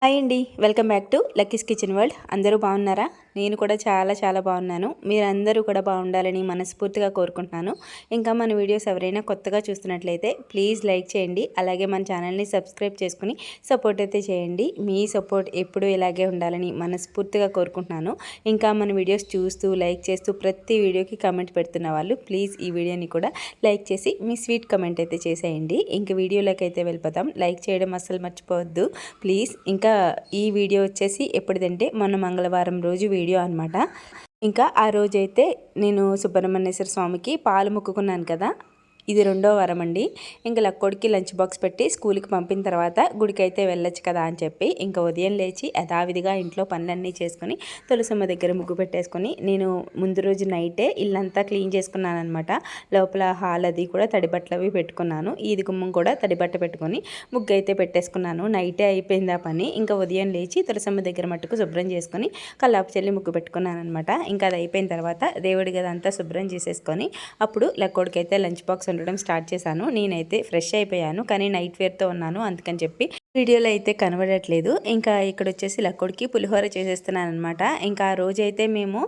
Hi అండి. Welcome back to Lucky's kitchen world. అందరూ బాగున్నారా? నేను కూడా చాలా బాగున్నాను. మీరందరూ కూడా బాగుండాలని మనస్ఫూర్తిగా కోరుకుంటున్నాను. ఇంకా మన వీడియోస్ ఎవరైనా కొత్తగా చూస్తున్నట్లయితే ప్లీజ్ లైక్ చేయండి. అలాగే మన ఛానల్ని సబ్స్క్రైబ్ చేసుకుని సపోర్ట్ అయితే చేయండి. మీ సపోర్ట్ ఎప్పుడూ ఇలాగే ఉండాలని మనస్ఫూర్తిగా కోరుకుంటున్నాను. ఇంకా మన వీడియోస్ చూస్తూ లైక్ చేస్తూ ప్రతి వీడియోకి కామెంట్ పెడుతున్న వాళ్ళు ప్లీజ్ ఈ వీడియోని కూడా లైక్ చేసి మీ స్వీట్ కమెంట్ అయితే చేసేయండి. ఇంక వీడియోలోకి అయితే వెళ్ళిపోతాం. లైక్ చేయడం అస్సలు మర్చిపోవద్దు ప్లీజ్. ఇంకా ఈ వీడియో వచ్చేసి ఎప్పుడుదంటే మొన్న మంగళవారం రోజు వీడియో అనమాట. ఇంకా ఆ రోజైతే నేను సుబ్రహ్మణ్యేశ్వర స్వామికి పాలు మొక్కుకున్నాను కదా, ఇది రెండో వారం అండి. ఇంకా లక్కోడికి లంచ్ బాక్స్ పెట్టి స్కూల్కి పంపిన తర్వాత గుడికి అయితే వెళ్ళొచ్చు కదా అని చెప్పి ఇంకా ఉదయం లేచి యథావిధిగా ఇంట్లో పనులన్నీ చేసుకుని తులసమ్మ దగ్గర ముగ్గు పెట్టేసుకొని నేను ముందు రోజు నైటే ఇల్లంతా క్లీన్ చేసుకున్నాను అనమాట. లోపల హాల్ అది కూడా తడిబట్టలు అవి పెట్టుకున్నాను. ఈది గుమ్మం కూడా తడిబట్ట పెట్టుకొని ముగ్గు అయితే పెట్టేసుకున్నాను. నైటే అయిపోయింది ఆ పని. ఇంకా ఉదయం లేచి తులసమ్మ దగ్గర మట్టుకు శుభ్రం చేసుకొని కల్లాపు చల్లి ముగ్గు పెట్టుకున్నాను అనమాట. ఇంకా అది అయిపోయిన తర్వాత దేవుడి గది అంతా శుభ్రం చేసేసుకొని అప్పుడు లక్కోడికి అయితే లంచ్ బాక్స్ ఉండడం స్టార్ట్ చేశాను. నేనైతే ఫ్రెష్ అయిపోయాను, కానీ నైట్ వేర్తో ఉన్నాను, అందుకని చెప్పి వీడియోలో అయితే కనబడట్లేదు. ఇంకా ఇక్కడ వచ్చేసి లక్కోడికి పులిహోర చేసేస్తున్నాను అనమాట. ఇంకా ఆ రోజైతే మేము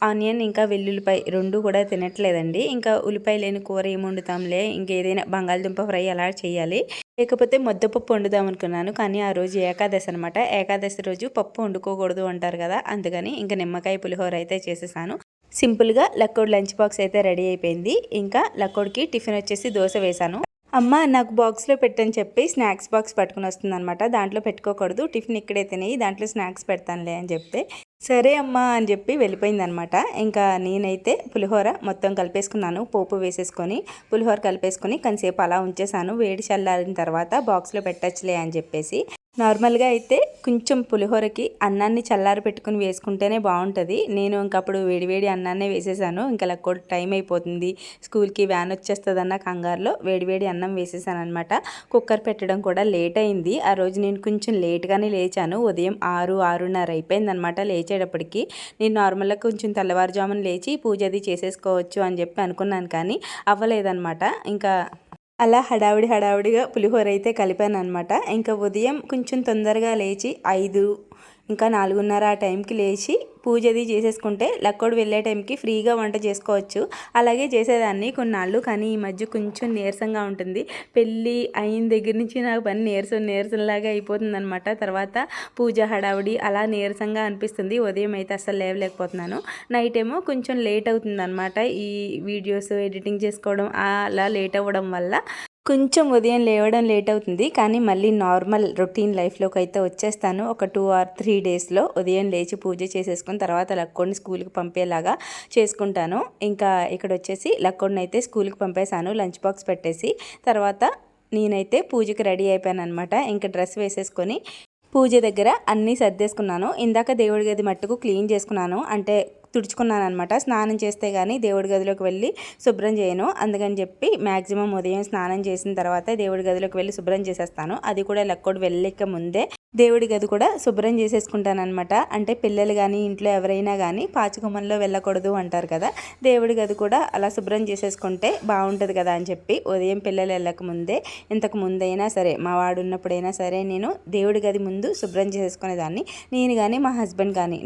ఆనియన్ ఇంకా వెల్లుల్లిపాయ రెండు కూడా తినట్లేదండి. ఇంకా ఉల్లిపాయ లేని కూర ఏమి వండుతాంలే, ఇంకేదైనా బంగాళదుంప ఫ్రై అలా చేయాలి, లేకపోతే ముద్దపప్పు వండుదాం అనుకున్నాను. కానీ ఆ రోజు ఏకాదశి అనమాట. ఏకాదశి రోజు పప్పు వండుకోకూడదు అంటారు కదా, అందుకని ఇంకా నిమ్మకాయ పులిహోర అయితే చేసేసాను. సింపుల్గా లక్కోడి లంచ్ బాక్స్ అయితే రెడీ అయిపోయింది. ఇంకా లక్కోడికి టిఫిన్ వచ్చేసి దోశ వేశాను. అమ్మ నాకు బాక్స్లో పెట్టని చెప్పి స్నాక్స్ బాక్స్ పట్టుకుని వస్తుంది అనమాట. దాంట్లో పెట్టుకోకూడదు, టిఫిన్ ఇక్కడే తినేయి, దాంట్లో స్నాక్స్ పెడతానులే అని చెప్తే సరే అమ్మా అని చెప్పి వెళ్ళిపోయింది అనమాట. ఇంకా నేనైతే పులిహోర మొత్తం కలిపేసుకున్నాను. పోపు వేసేసుకొని పులిహోర కలిపేసుకొని కొంతసేపు అలా ఉంచేసాను. వేడి చల్లారిన తర్వాత బాక్స్లో పెట్టచ్చులే అని చెప్పేసి. నార్మల్గా అయితే కొంచెం పులిహోరకి అన్నాన్ని చల్లారి పెట్టుకుని వేసుకుంటేనే బాగుంటుంది. నేను ఇంకప్పుడు వేడివేడి అన్నాన్నే వేసేసాను. ఇంకా లక్కోడి టైం అయిపోతుంది, స్కూల్కి వ్యాన్ వచ్చేస్తుందన్న కంగారులో వేడివేడి అన్నం వేసేసాను అనమాట. కుక్కర్ పెట్టడం కూడా లేట్ అయింది. ఆ రోజు నేను కొంచెం లేట్గానే లేచాను. ఉదయం 6-6:30 అయిపోయిందనమాట లేచేటప్పటికి. నేను నార్మల్గా కొంచెం తెల్లవారుజామున లేచి పూజ అది చేసేసుకోవచ్చు అని చెప్పి అనుకున్నాను, కానీ అవ్వలేదన్నమాట. ఇంకా అలా హడావిడిగా పులిహోర అయితే కలిపాను అనమాట. ఇంకా ఉదయం కొంచెం తొందరగా లేచి 5 ఇంకా 4:30 ఆ టైంకి లేచి పూజ అది చేసేసుకుంటే లక్కోడు వెళ్ళే టైంకి ఫ్రీగా వంట చేసుకోవచ్చు. అలాగే చేసేదాన్ని కొన్నాళ్ళు, కానీ ఈ మధ్య కొంచెం నీరసంగా ఉంటుంది. పెళ్ళి అయిన దగ్గర నుంచి నాకు పని నీరసంలాగా అయిపోతుంది అనమాట. తర్వాత పూజ హడావిడి అలా నీరసంగా అనిపిస్తుంది. ఉదయం అయితే అస్సలు లేవలేకపోతున్నాను. నైట్ ఏమో కొంచెం లేట్ అవుతుంది అనమాట. ఈ వీడియోస్ ఎడిటింగ్ చేసుకోవడం అలా లేట్ అవ్వడం వల్ల కొంచెం ఉదయం లేవడం లేట్ అవుతుంది. కానీ మళ్ళీ నార్మల్ రొటీన్ లైఫ్లోకి అయితే వచ్చేస్తాను. ఒక 2 or 3 డేస్లో ఉదయం లేచి పూజ చేసేసుకుని తర్వాత లక్కోడిని స్కూల్కి పంపేలాగా చేసుకుంటాను. ఇంకా ఇక్కడ వచ్చేసి లక్కోడిని అయితే స్కూల్కి పంపేశాను లంచ్ బాక్స్ పెట్టేసి. తర్వాత నేనైతే పూజకి రెడీ అయిపోయాను అనమాట. ఇంకా డ్రెస్ వేసేసుకొని పూజ దగ్గర అన్నీ సర్దేసుకున్నాను. ఇందాక దేవుడి గది మట్టుకు క్లీన్ చేసుకున్నాను, అంటే తుడుచుకున్నాను అనమాట. స్నానం చేస్తే కానీ దేవుడి గదిలోకి వెళ్ళి శుభ్రం చేయను, అందుకని చెప్పి మ్యాక్సిమం ఉదయం స్నానం చేసిన తర్వాత దేవుడి గదిలోకి వెళ్ళి శుభ్రం చేసేస్తాను. అది కూడా లక్కోడు వెళ్ళక ముందే దేవుడి గది కూడా శుభ్రం చేసేసుకుంటానమాట. అంటే పిల్లలు కానీ ఇంట్లో ఎవరైనా కానీ పాచిగుమ్మంలో వెళ్ళకూడదు అంటారు కదా, దేవుడి గది కూడా అలా శుభ్రం చేసేసుకుంటే బాగుంటుంది కదా అని చెప్పి ఉదయం పిల్లలు వెళ్ళక ముందే, ఇంతకు ముందైనా సరే మా వాడు ఉన్నప్పుడైనా సరే నేను దేవుడి గది ముందు శుభ్రం చేసేసుకునేదాన్ని. నేను కానీ మా హస్బెండ్ కానీ,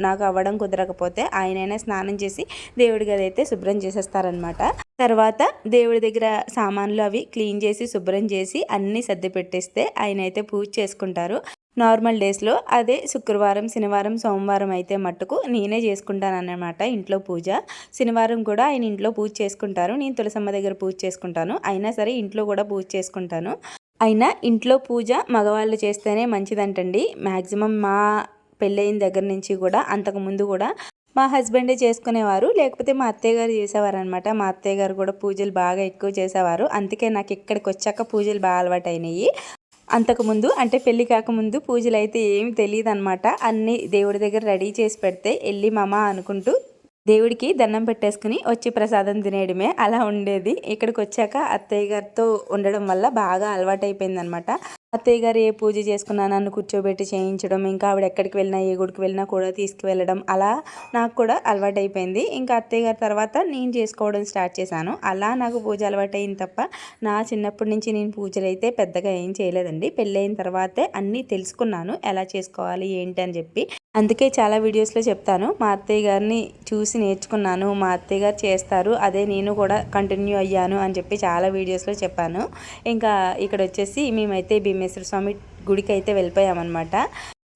నాకు అవ్వడం కుదరకపోతే ఆయనైనా స్నానం చేసి దేవుడి గది అయితే శుభ్రం చేసేస్తారనమాట. తర్వాత దేవుడి దగ్గర సామాన్లు అవి క్లీన్ చేసి శుభ్రం చేసి అన్నీ సర్ది పెట్టేస్తే ఆయన అయితే పూజ చేసుకుంటారు నార్మల్ డేస్లో. అదే శుక్రవారం, శనివారం, సోమవారం అయితే మట్టుకు నేనే చేసుకుంటాను అన్నమాట ఇంట్లో పూజ. శనివారం కూడా ఆయన ఇంట్లో పూజ చేసుకుంటారు, నేను తులసమ్మ దగ్గర పూజ చేసుకుంటాను. అయినా సరే ఇంట్లో కూడా పూజ చేసుకుంటాను. అయినా ఇంట్లో పూజ మగవాళ్ళు చేస్తేనే మంచిదంటండి. మ్యాక్సిమం మా పెళ్ళయిన దగ్గర నుంచి కూడా, అంతకుముందు కూడా మా హస్బెండే చేసుకునేవారు, లేకపోతే మా అత్తయ్య గారు చేసేవారు అనమాట. మా అత్తయ్య గారు కూడా పూజలు బాగా ఎక్కువ చేసేవారు. అందుకే నాకు ఇక్కడికి వచ్చాక పూజలు బాగా అలవాటు అయినాయి. అంతకుముందు అంటే పెళ్ళి కాకముందు పూజలు అయితే ఏమి తెలియదు అనమాట. అన్నీ దేవుడి దగ్గర రెడీ చేసి పెడితే వెళ్ళి మామ అనుకుంటూ దేవుడికి దండం పెట్టేసుకుని వచ్చి ప్రసాదం తినేయడమే అలా ఉండేది. ఇక్కడికి వచ్చాక అత్తయ్య గారితో ఉండడం వల్ల బాగా అలవాటు అయిపోయింది అనమాట. అత్తయ్య గారు ఏ పూజ చేసుకున్నా నన్ను కూర్చోబెట్టి చేయించడం, ఇంకా ఆవిడ ఎక్కడికి వెళ్ళినా ఏ గుడికి వెళ్ళినా కూడా తీసుకువెళ్ళడం, అలా నాకు కూడా అలవాటు అయిపోయింది. ఇంకా అత్తయ్య గారి తర్వాత నేను చేసుకోవడం స్టార్ట్ చేశాను. అలా నాకు పూజ అలవాటయింది తప్ప నా చిన్నప్పటి నుంచి నేను పూజలు అయితే పెద్దగా ఏం చేయలేదండి. పెళ్ళైన తర్వాతే అన్నీ తెలుసుకున్నాను ఎలా చేసుకోవాలి ఏంటి అని చెప్పి. అందుకే చాలా వీడియోస్లో చెప్తాను, మా అత్తయ్య గారిని చూసి నేర్చుకున్నాను, మా అత్తయ్య గారు చేస్తారు అదే నేను కూడా కంటిన్యూ అయ్యాను అని చెప్పి చాలా వీడియోస్లో చెప్పాను. ఇంకా ఇక్కడ వచ్చేసి మేమైతే భీమేశ్వర స్వామి గుడికి అయితే వెళ్ళిపోయామన్నమాట.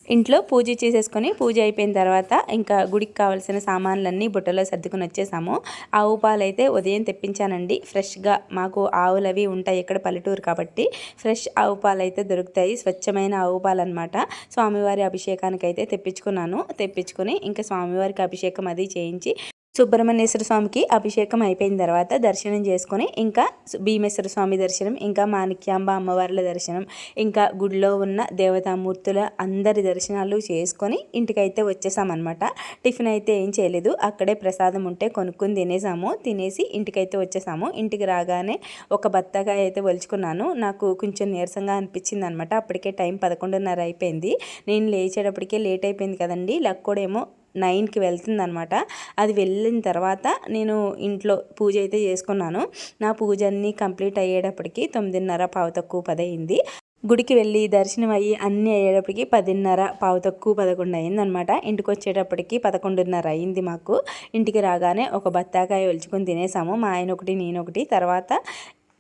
ఇంట్లో పూజ చేసేసుకొని పూజ అయిపోయిన తర్వాత ఇంకా గుడికి కావాల్సిన సామాన్లన్నీ బుట్టలో సర్దుకుని వచ్చేసాము. ఆవు పాలు అయితే ఉదయం తెప్పించానండి. ఫ్రెష్గా మాకు ఆవులు అవి ఉంటాయి ఇక్కడ పల్లెటూరు కాబట్టి ఫ్రెష్ ఆవు పాలు అయితే దొరుకుతాయి. స్వచ్ఛమైన ఆవు పాలు అనమాట. స్వామివారి అభిషేకానికి అయితే తెప్పించుకొని ఇంకా స్వామివారికి అభిషేకం అది చేయించి సుబ్రహ్మణ్యేశ్వర స్వామికి అభిషేకం అయిపోయిన తర్వాత దర్శనం చేసుకొని ఇంకా భీమేశ్వర స్వామి దర్శనం, ఇంకా మాణిక్యాంబ అమ్మవార్ల దర్శనం, ఇంకా గుడిలో ఉన్న దేవతామూర్తుల అందరి దర్శనాలు చేసుకొని ఇంటికైతే వచ్చేసామన్నమాట. టిఫిన్ అయితే ఏం చేయలేదు, అక్కడే ప్రసాదం ఉంటే కొనుక్కొని తినేసి ఇంటికైతే వచ్చేసాము. ఇంటికి రాగానే ఒక బత్తాకాయ అయితే ఒలుచుకున్నాను. నాకు కొంచెం నీరసంగా అనిపించింది అనమాట. అప్పటికే టైం 11:30 అయిపోయింది. నేను లేచేటప్పటికే లేట్ అయిపోయింది కదండి. లక్కోడేమో 9కి వెళ్తుందనమాట. అది వెళ్ళిన తర్వాత నేను ఇంట్లో పూజ అయితే చేసుకున్నాను. నా పూజ అన్నీ కంప్లీట్ అయ్యేటప్పటికి 9:30 పావు తక్కువ 10 అయింది. గుడికి వెళ్ళి దర్శనం అయ్యి అన్నీ అయ్యేటప్పటికి 10:30 పావు తక్కువ 11 అయిందనమాట. ఇంటికి వచ్చేటప్పటికి 11:30 అయింది మాకు. ఇంటికి రాగానే ఒక బత్తాకాయ ఒలుచుకొని తినేసాము, మా ఆయన ఒకటి నేనొకటి. తర్వాత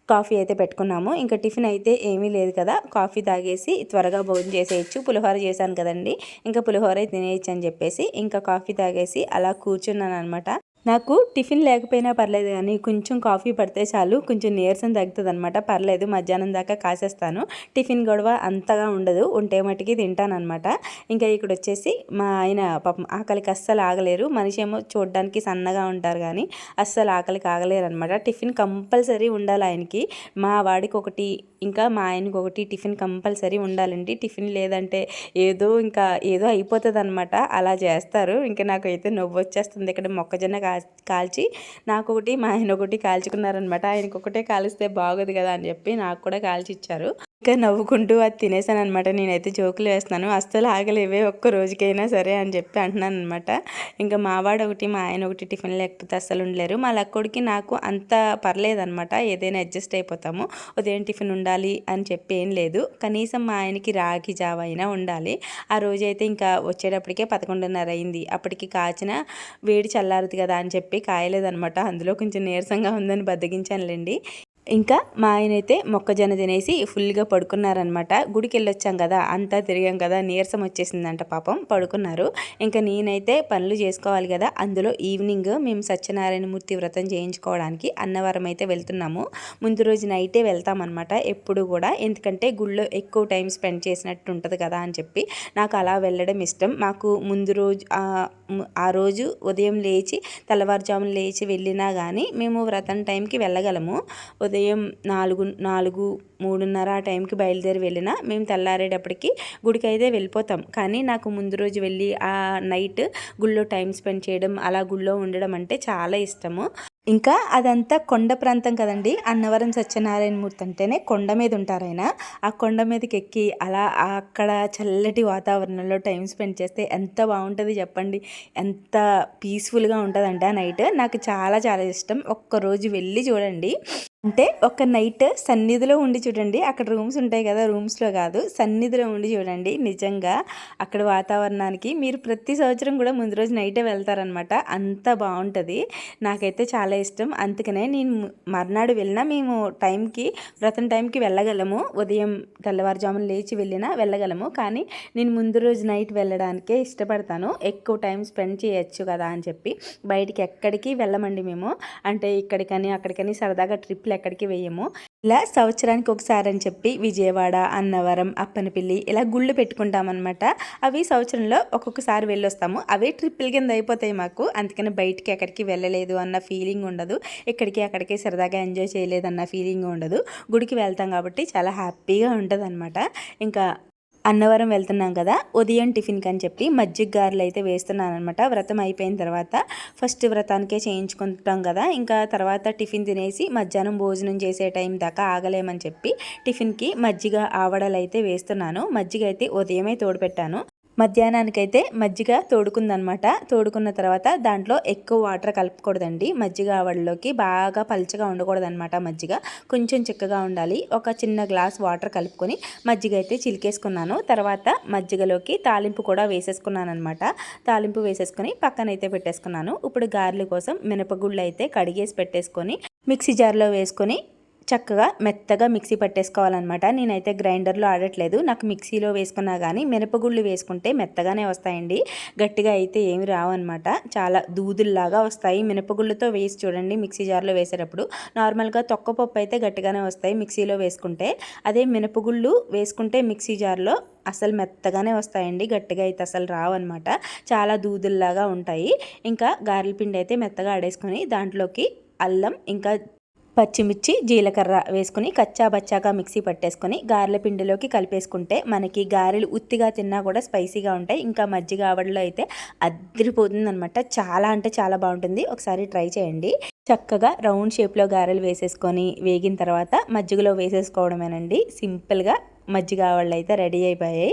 కాఫీ అయితే పెట్టుకున్నాము. ఇంకా టిఫిన్ అయితే ఏమీ లేదు కదా, కాఫీ తాగేసి త్వరగా భోజనం చేసేయచ్చు. పులిహోర చేశాను కదండి, ఇంకా పులిహోర తినేయచ్చు అని చెప్పేసి ఇంకా కాఫీ తాగేసి అలా కూర్చున్నాను అనమాట. నాకు టిఫిన్ లేకపోయినా పర్లేదు కానీ కొంచెం కాఫీ పడితే చాలు, కొంచెం నీరసం తగ్గుతుంది అనమాట. పర్లేదు, మధ్యాహ్నం దాకా కాసేస్తాను. టిఫిన్ గొడవ అంతగా ఉండదు, ఉంటే మట్టుకి తింటానమాట. ఇంకా ఇక్కడ వచ్చేసి మా ఆయన పాపం ఆకలికి అస్సలు ఆగలేరు. మనిషి ఏమో చూడడానికి సన్నగా ఉంటారు కానీ అస్సలు ఆకలికి ఆగలేరు అనమాట. టిఫిన్ కంపల్సరీ ఉండాలి ఆయనకి. మా వాడికి ఒకటి, ఇంకా మా ఆయనకి ఒకటి టిఫిన్ కంపల్సరీ ఉండాలండి. టిఫిన్ లేదంటే ఏదో అయిపోతుంది అనమాట. అలా చేస్తారు. ఇంకా నాకైతే నవ్వు వచ్చేస్తుంది. ఇక్కడ మొక్కజొన్న కాల్చి నాకొకటి మా ఆయన ఒకటి కాల్చుకున్నారనమాట. ఆయనకు ఒకటే కాలిస్తే బాగోదు కదా అని చెప్పి నాకు కూడా కాల్చి ఇచ్చారు. ఇంకా నవ్వుకుంటూ అది తినేసాను అనమాట. నేనైతే జోకులు వేస్తున్నాను, అస్సలు ఆగలేవే ఒక్క రోజుకైనా సరే అని చెప్పి అంటున్నాను అనమాట. ఇంకా మావాడు ఒకటి మా ఆయన ఒకటి టిఫిన్ లేకపోతే అస్సలు ఉండలేరు. మా లక్కోడికి నాకు అంత పర్లేదనమాట, ఏదైనా అడ్జస్ట్ అయిపోతాము. ఉదయం టిఫిన్ ఉండాలి అని చెప్పి ఏం లేదు, కనీసం మా ఆయనకి రాగి జావ అయినా ఉండాలి. ఆ రోజైతే ఇంకా వచ్చేటప్పటికే 11:30 అయింది. అప్పటికి కాచిన వేడి చల్లారుతుంది కదా అని చెప్పి కాయలేదనమాట. అందులో కొంచెం నీరసంగా ఉందని బద్దగించానులేండి. ఇంకా మా ఆయన అయితే మొక్కజొన్న తినేసి ఫుల్గా పడుకున్నారనమాట. గుడికి వెళ్ళొచ్చాం కదా, అంతా తిరిగాం కదా, నీరసం వచ్చేసిందంట పాపం, పడుకున్నారు. ఇంకా నేనైతే పనులు చేసుకోవాలి కదా. అందులో ఈవినింగ్ మేము సత్యనారాయణమూర్తి వ్రతం చేయించుకోవడానికి అన్నవరం అయితే వెళ్తున్నాము. ముందు రోజు నైటే వెళ్తామన్నమాట ఎప్పుడు కూడా, ఎందుకంటే గుళ్ళో ఎక్కువ టైం స్పెండ్ చేసినట్టు ఉంటుంది కదా అని చెప్పి నాకు అలా వెళ్ళడం ఇష్టం. మాకు ముందు రోజు ఆ రోజు ఉదయం లేచి తెల్లవారుజామున లేచి వెళ్ళినా కానీ మేము వ్రతం టైంకి వెళ్ళగలము. ఉదయం 4:3:30 ఆ టైంకి బయలుదేరి వెళ్ళినా మేము తెల్లారేటప్పటికి గుడికి అయితే వెళ్ళిపోతాం. కానీ నాకు ముందు రోజు వెళ్ళి ఆ నైట్ గుళ్ళో టైం స్పెండ్ చేయడం, అలా గుళ్ళో ఉండడం అంటే చాలా ఇష్టము. ఇంకా అదంతా కొండ ప్రాంతం కదండి. అన్నవరం సత్యనారాయణమూర్తి అంటేనే కొండ మీద ఉంటారు ఆయన. ఆ కొండ మీదకి ఎక్కి అలా అక్కడ చల్లటి వాతావరణంలో టైం స్పెండ్ చేస్తే ఎంత బాగుంటుంది చెప్పండి, ఎంత పీస్ఫుల్గా ఉంటుందంటే ఆ నైట్. నాకు చాలా చాలా ఇష్టం. ఒక్కరోజు వెళ్ళి చూడండి. అంటే ఒక నైట్ సన్నిధిలో ఉండి చూడండి. అక్కడ రూమ్స్ ఉంటాయి కదా, రూమ్స్లో కాదు సన్నిధిలో ఉండి చూడండి. నిజంగా అక్కడ వాతావరణానికి మీరు ప్రతి సంవత్సరం కూడా ముందు రోజు నైటే వెళ్తారనమాట. అంత బాగుంటుంది. నాకైతే చాలా ఇష్టం. అందుకనే నేను మర్నాడు వెళ్ళినా మేము వ్రతం టైంకి వెళ్ళగలము. ఉదయం తెల్లవారుజామున లేచి వెళ్ళగలము. కానీ నేను ముందు రోజు నైట్ వెళ్ళడానికే ఇష్టపడతాను. ఎక్కువ టైం స్పెండ్ చేయొచ్చు కదా అని చెప్పి. బయటికి ఎక్కడికి వెళ్ళమండి మేము. అంటే ఇక్కడికని అక్కడికని సరదాగా ట్రిప్లు ఎక్కడికి వేయము. ఇలా సంవత్సరానికి ఒకసారి అని చెప్పి విజయవాడ, అన్నవరం, అప్పనపల్లి ఇలా గుళ్ళు పెట్టుకుంటామన్నమాట. అవి సంవత్సరంలో ఒక్కొక్కసారి వెళ్ళొస్తాము. అవే ట్రిప్పుల కింద అయిపోతాయి మాకు. అందుకని బయటికి ఎక్కడికి వెళ్ళలేదు అన్న ఫీలింగ్ ఉండదు. అక్కడికి సరదాగా ఎంజాయ్ చేయలేదు అన్న ఫీలింగ్ ఉండదు. గుడికి వెళ్తాం కాబట్టి చాలా హ్యాపీగా ఉంటుంది అనమాట. ఇంకా అన్నవరం వెళ్తున్నాం కదా, ఉదయం టిఫిన్కి అని చెప్పి మజ్జిగ గారెలు అయితే వేస్తున్నాను అనమాట. వ్రతం అయిపోయిన తర్వాత ఫస్ట్ వ్రతానికే చేయించుకుంటాం కదా, ఇంకా తర్వాత టిఫిన్ తినేసి మధ్యాహ్నం భోజనం చేసే టైం దాకా ఆగలేమని చెప్పి టిఫిన్కి మజ్జిగ ఆవడలు అయితే వేస్తున్నాను. మజ్జిగ అయితే ఉదయమే తోడుపెట్టాను. మధ్యాహ్నానికైతే మజ్జిగ తోడుకుందనమాట. తోడుకున్న తర్వాత దాంట్లో ఎక్కువ వాటర్ కలపకూడదండి. మజ్జిగ ఆవడలోకి బాగా పల్చగా ఉండకూడదనమాట. మజ్జిగ కొంచెం చిక్కగా ఉండాలి. ఒక చిన్న గ్లాస్ వాటర్ కలుపుకొని మజ్జిగ అయితే చిలికేసుకున్నాను. తర్వాత మజ్జిగలోకి తాలింపు కూడా వేసేసుకున్నాను అనమాట. తాలింపు వేసేసుకొని పక్కనైతే పెట్టేసుకున్నాను. ఇప్పుడు గారెల కోసం మినపగుళ్ళు అయితే కడిగేసి పెట్టేసుకొని మిక్సీ జార్లో వేసుకొని చక్కగా మెత్తగా మిక్సీ పట్టేసుకోవాలన్నమాట. నేనైతే గ్రైండర్లో ఆడట్లేదు. నాకు మిక్సీలో వేసుకున్నా కానీ మినపగుళ్ళు వేసుకుంటే మెత్తగానే వస్తాయండి, గట్టిగా అయితే ఏమి రావన్నమాట. చాలా దూదుల్లాగా వస్తాయి. మినపగుళ్ళతో వేసి చూడండి మిక్సీ జార్లో వేసేటప్పుడు. నార్మల్గా తొక్కపప్పు అయితే గట్టిగానే వస్తాయి మిక్సీలో వేసుకుంటే. అదే మినపగుళ్ళు వేసుకుంటే మిక్సీ జార్లో అసలు మెత్తగానే వస్తాయండి, గట్టిగా అయితే అసలు రావన్నమాట. చాలా దూదుల్లాగా ఉంటాయి. ఇంకా గారెల పిండి అయితే మెత్తగా ఆడేసుకొని దాంట్లోకి అల్లం, ఇంకా పచ్చిమిర్చి, జీలకర్ర వేసుకుని కచ్చా బచ్చాగా మిక్సీ పట్టేసుకొని గారెల పిండిలోకి కలిపేసుకుంటే మనకి గారెలు ఉత్తిగా తిన్నా కూడా స్పైసీగా ఉంటాయి. ఇంకా మజ్జిగ ఆవడలో అయితే అదిరిపోతుంది అనమాట. చాలా అంటే చాలా బాగుంటుంది. ఒకసారి ట్రై చేయండి. చక్కగా రౌండ్ షేప్లో గారెలు వేసేసుకొని వేగిన తర్వాత మజ్జిగలో వేసేసుకోవడమేనండి. సింపుల్గా మజ్జిగ ఆవడలు అయితే రెడీ అయిపోయాయి.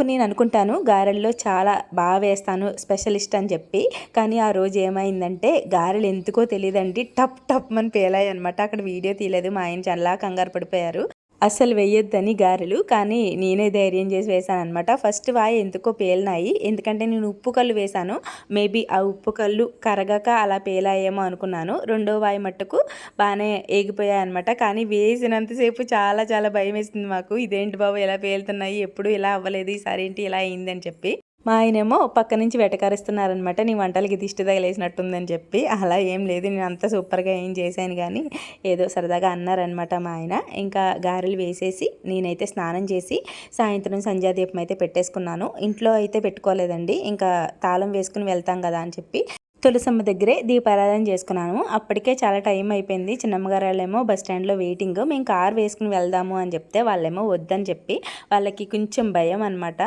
నేను అనుకుంటాను గారెల్లో చాలా బాగా వేస్తాను, స్పెషలిస్ట్ అని చెప్పి. కానీ ఆ రోజు ఏమైందంటే గారెలు ఎందుకో తెలియదండి టప్ టప్ అని పేలాయి అనమాట. అక్కడ వీడియో తీయలేదు, మా ఆయన చాలా కంగారు పడిపోయారు అస్సలు వేయొద్దని గారెలు. కానీ నేనే ధైర్యం చేసి వేసాను అనమాట. ఫస్ట్ వాయి ఎందుకో పేలినాయి, ఎందుకంటే నేను ఉప్పు కళ్ళు వేశాను. మేబీ ఆ ఉప్పు కళ్ళు కరగక అలా పేలాయేమో అనుకున్నాను. రెండో వాయి మట్టుకు బాగానే ఏగిపోయాయి అనమాట. కానీ వేసినంతసేపు చాలా చాలా భయం వేసింది మాకు. ఇదేంటి బాబు ఇలా పేలుతున్నాయి, ఎప్పుడు ఇలా అవ్వలేదు, ఈసారి ఏంటి ఇలా అయిందని చెప్పి. మా ఆయనేమో పక్క నుంచి వెటకారిస్తున్నారనమాట, నీ వంటలకి దిష్టి తగిలేసినట్టుందని చెప్పి. అలా ఏం లేదు, నేను అంత సూపర్గా ఏం చేశాను కానీ ఏదో సరదాగా అన్నారనమాట మా ఆయన. ఇంకా గారెలు వేసేసి నేనైతే స్నానం చేసి సాయంత్రం సంధ్యాదీపం అయితే పెట్టేసుకున్నాను. ఇంట్లో అయితే పెట్టుకోలేదండి, ఇంకా తాళం వేసుకుని వెళ్తాం కదా అని చెప్పి తులసమ్మ దగ్గరే దీపారాధన చేసుకున్నాను. అప్పటికే చాలా టైం అయిపోయింది. చిన్నమ్మగారు వాళ్ళేమో బస్ స్టాండ్లో వెయిటింగ్. మేము కార్ వేసుకుని వెళ్దాము అని చెప్తే వాళ్ళేమో వద్దని చెప్పి, వాళ్ళకి కొంచెం భయం అనమాట.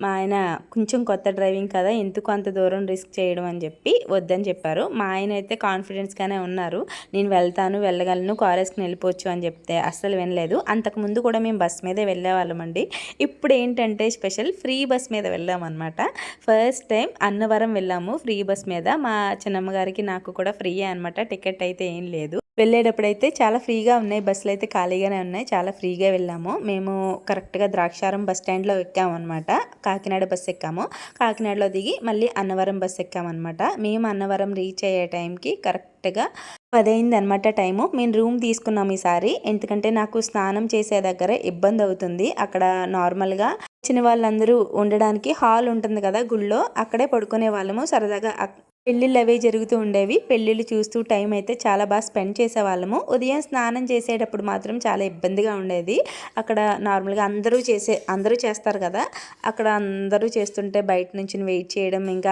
మా ఆయన కొంచెం కొత్త డ్రైవింగ్ కదా, ఎందుకు అంత దూరం రిస్క్ చేయడం అని చెప్పి వద్దని చెప్పారు. మా ఆయన అయితే కాన్ఫిడెన్స్గానే ఉన్నారు, నేను వెళ్తాను, వెళ్ళగలను, కార్ వేసుకుని వెళ్ళిపోవచ్చు అని చెప్తే అస్సలు వినలేదు. అంతకుముందు కూడా మేము బస్ మీదే వెళ్ళేవాళ్ళమండి. ఇప్పుడు ఏంటంటే స్పెషల్ ఫ్రీ బస్ మీద వెళ్ళామన్నమాట. ఫస్ట్ టైం అన్నవరం వెళ్ళాము ఫ్రీ బస్ మీద. మా చిన్నమ్మ గారికి నాకు కూడా ఫ్రీయే అనమాట, టికెట్ అయితే ఏం లేదు. వెళ్ళేటప్పుడైతే చాలా ఫ్రీగా ఉన్నాయి, బస్సులు అయితే ఖాళీగానే ఉన్నాయి, చాలా ఫ్రీగా వెళ్ళాము. మేము కరెక్ట్గా ద్రాక్షారం బస్ స్టాండ్లో ఎక్కాము అనమాట. కాకినాడ బస్ ఎక్కాము, కాకినాడలో దిగి మళ్ళీ అన్నవరం బస్ ఎక్కామన్నమాట. మేము అన్నవరం రీచ్ అయ్యే టైంకి కరెక్ట్గా 10 అయింది అనమాట టైము. మేము రూమ్ తీసుకున్నాం ఈసారి, ఎందుకంటే నాకు స్నానం చేసే దగ్గర ఇబ్బంది అవుతుంది. అక్కడ నార్మల్గా వచ్చిన వాళ్ళందరూ ఉండడానికి హాల్ ఉంటుంది కదా గుళ్ళో, అక్కడే పడుకునే వాళ్ళము. సరదాగా పెళ్ళిళ్ళు అవే జరుగుతూ ఉండేవి. పెళ్ళిళ్ళు చూస్తూ టైం అయితే చాలా బాగా స్పెండ్ చేసేవాళ్ళము. ఉదయం స్నానం చేసేటప్పుడు మాత్రం చాలా ఇబ్బందిగా ఉండేది. అక్కడ నార్మల్గా అందరూ చేస్తారు కదా, అక్కడ అందరూ చేస్తుంటే బయట నుంచి వెయిట్ చేయడం, ఇంకా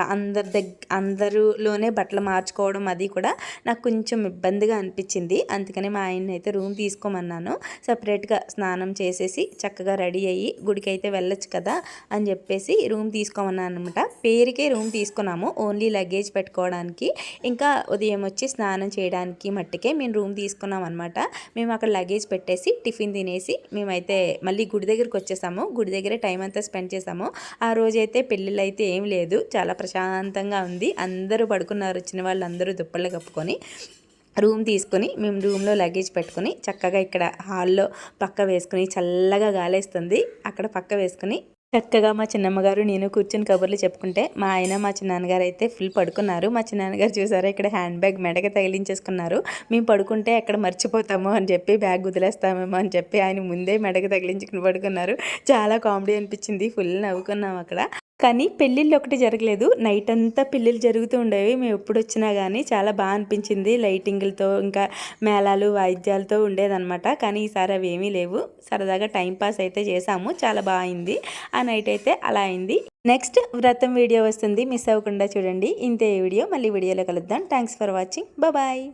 అందరిలోనే బట్టలు మార్చుకోవడం, అది కూడా నాకు కొంచెం ఇబ్బందిగా అనిపించింది. అందుకని మా ఆయన్ని అయితే రూమ్ తీసుకోమన్నాను. సపరేట్గా స్నానం చేసేసి చక్కగా రెడీ అయ్యి గుడికి అయితే వెళ్ళొచ్చు కదా అని చెప్పేసి రూమ్ తీసుకోమన్నాను అనమాట. పేరుకే రూమ్ తీసుకున్నాము, ఓన్లీ లగేజ్ పెట్టుకోవడానికి, ఇంకా ఉదయం వచ్చి స్నానం చేయడానికి మట్టుకే మేము రూమ్ తీసుకున్నాం అనమాట. మేము అక్కడ లగేజ్ పెట్టేసి టిఫిన్ తినేసి మేమైతే మళ్ళీ గుడి దగ్గరికి వచ్చేసాము. గుడి దగ్గరే టైం అంతా స్పెండ్ చేసాము. ఆ రోజైతే పెళ్ళిళ్ళు అయితే ఏం లేదు, చాలా ప్రశాంతంగా ఉంది. అందరూ పడుకున్నారు, వచ్చిన వాళ్ళందరూ దుప్పళ్ళు కప్పుకొని. రూమ్ తీసుకొని మేము రూమ్లో లగేజ్ పెట్టుకుని చక్కగా ఇక్కడ హాల్లో పక్క వేసుకుని, చల్లగా గాలేస్తుంది అక్కడ పక్క వేసుకుని చక్కగా మా చిన్నమ్మగారు నేను కూర్చొని కబుర్లు చెప్పుకుంటే, మా ఆయన మా చిన్నాన్నగారు అయితే ఫుల్ పడుకున్నారు. మా చిన్నాన్నగారు చూసారా ఇక్కడ హ్యాండ్ బ్యాగ్ మెడకి తగిలించేసుకున్నారు. మేము పడుకుంటే ఎక్కడ మర్చిపోతామో అని చెప్పి, బ్యాగ్ వదిలేస్తామేమో అని చెప్పి ఆయన ముందే మెడకి తగిలించుకుని పడుకున్నారు. చాలా కామెడీ అనిపించింది, ఫుల్ నవ్వుకున్నాం అక్కడ. కానీ పెళ్ళిళ్ళు ఒకటి జరగలేదు, నైట్ అంతా పెళ్ళిళ్ళు జరుగుతూ ఉండేవి. మేము ఎప్పుడు వచ్చినా కానీ చాలా బాగా అనిపించింది. లైటింగ్లతో ఇంకా మేళాలు వాయిద్యాలతో ఉండేదన్నమాట. కానీ ఈసారి అవి ఏమీ లేవు. సరదాగా టైంపాస్ అయితే చేసాము, చాలా బాగా అయింది. ఆ నైట్ అయితే అలా అయింది. నెక్స్ట్ వ్రతం వీడియో వస్తుంది, మిస్ అవ్వకుండా చూడండి. ఇంతే వీడియో, మళ్ళీ వీడియోలో కలుద్దాం. Thanks for watching, bye.